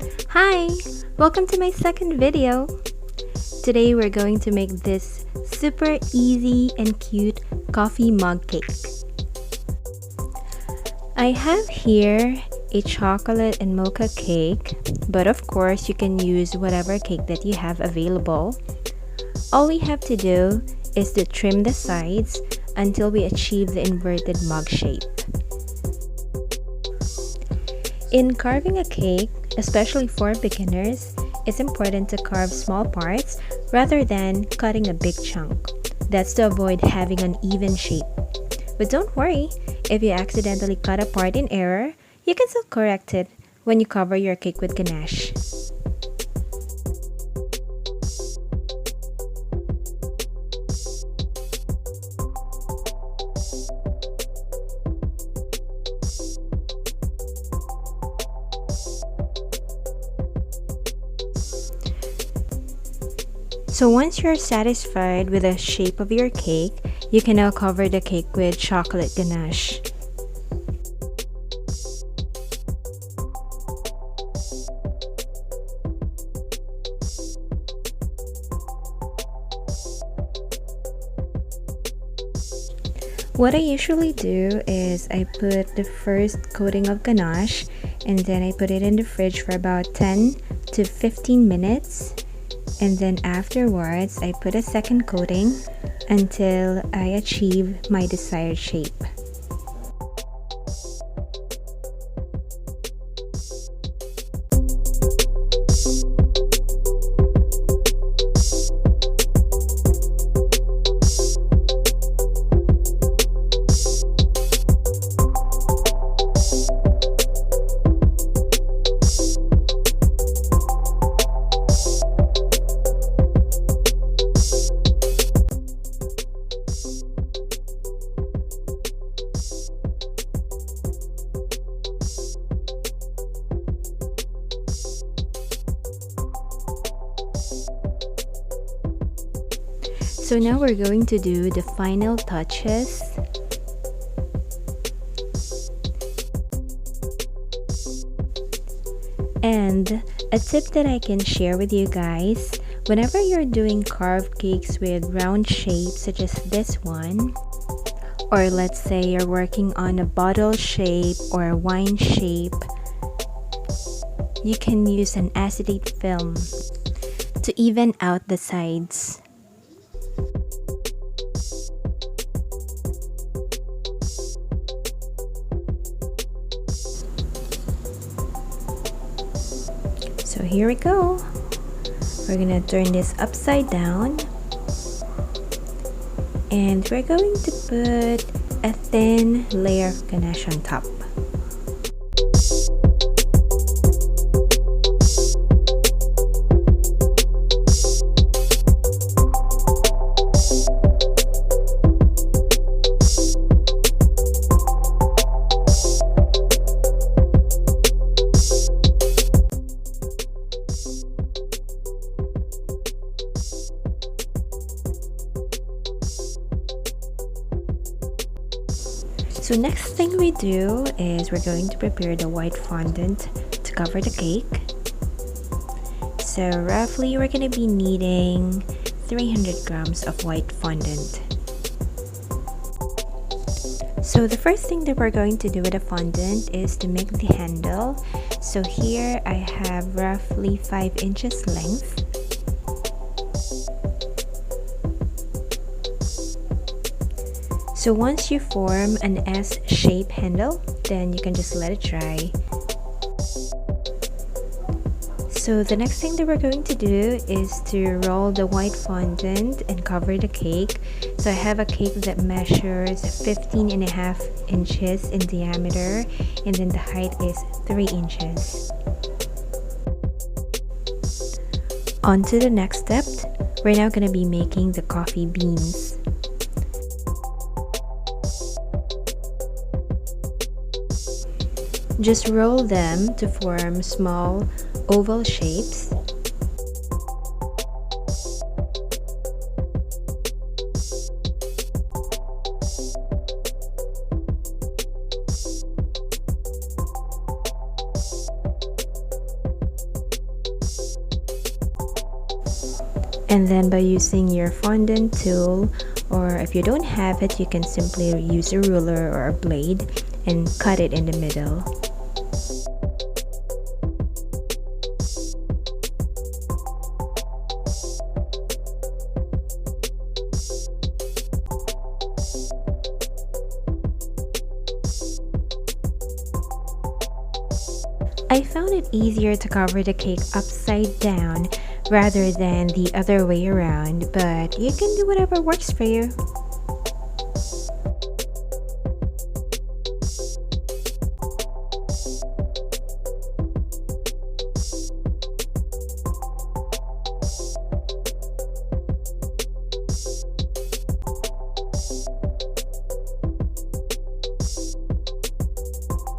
Hi! Welcome to my second video. Today we're going to make this super easy and cute coffee mug cake. I have here a chocolate and mocha cake, but of course you can use whatever cake that you have available. All we have to do is to trim the sides until we achieve the inverted mug shape. In carving a cake, especially for beginners, it's important to carve small parts rather than cutting a big chunk. That's to avoid having an even shape. But don't worry, if you accidentally cut a part in error, you can still correct it when you cover your cake with ganache. So once you're satisfied with the shape of your cake, you can now cover the cake with chocolate ganache. What I usually do is I put the first coating of ganache and then I put it in the fridge for about 10 to 15 minutes. And then afterwards, I put a second coating until I achieve my desired shape. So now we're going to do the final touches. And a tip that I can share with you guys, whenever you're doing carved cakes with round shapes such as this one, or let's say you're working on a bottle shape or a wine shape, you can use an acetate film to even out the sides. So here we go. We're gonna turn this upside down and we're going to put a thin layer of ganache on top. So next thing we do is we're going to prepare the white fondant to cover the cake. So roughly we're going to be needing 300 grams of white fondant. So the first thing that we're going to do with the fondant is to make the handle. So here I have roughly 5 inches length. So once you form an S-shaped handle, then you can just let it dry. So the next thing that we're going to do is to roll the white fondant and cover the cake. So I have a cake that measures 15.5 inches in diameter and then the height is 3 inches. On to the next step, we're now going to be making the coffee beans. Just roll them to form small oval shapes. And then by using your fondant tool, or if you don't have it, you can simply use a ruler or a blade and cut it in the middle. I found it easier to cover the cake upside down rather than the other way around, but you can do whatever works for you.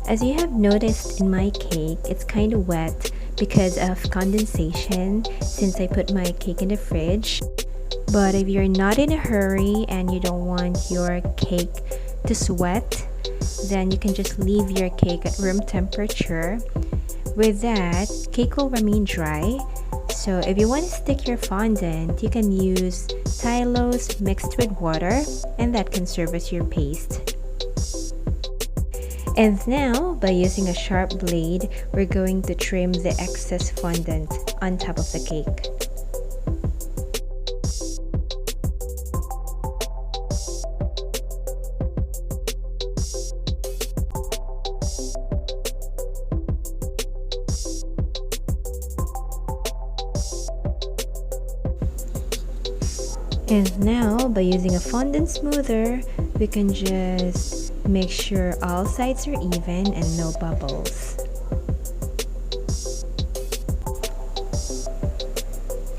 As you have noticed in my cake, it's kind of wet because of condensation since I put my cake in the fridge. But if you're not in a hurry and you don't want your cake to sweat, then you can just leave your cake at room temperature. With that, cake will remain dry. So if you want to stick your fondant, you can use Tylose mixed with water, and that can serve as your paste. And now, by using a sharp blade, we're going to trim the excess fondant on top of the cake. And now, by using a fondant smoother, we can just make sure all sides are even and no bubbles.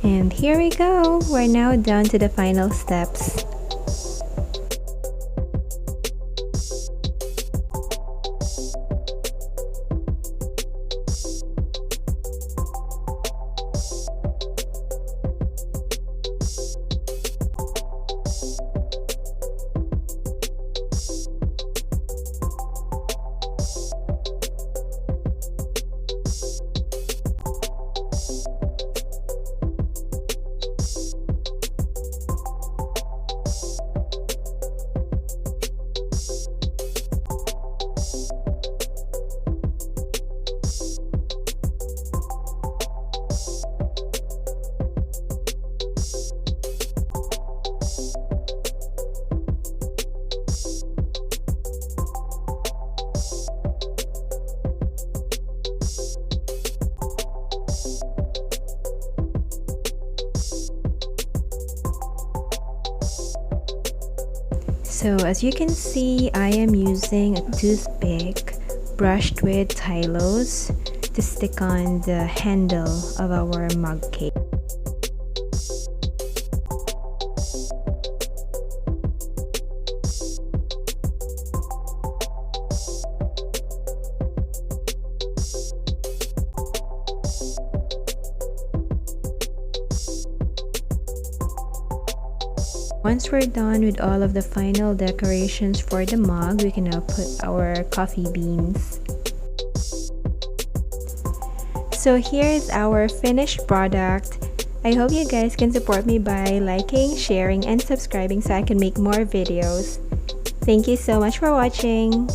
And here we go! We're now down to the final steps. So as you can see, I am using a toothpick brushed with Tylose to stick on the handle of our mug cake. Once we're done with all of the final decorations for the mug, we can now put our coffee beans. So here's our finished product. I hope you guys can support me by liking, sharing, and subscribing so I can make more videos. Thank you so much for watching.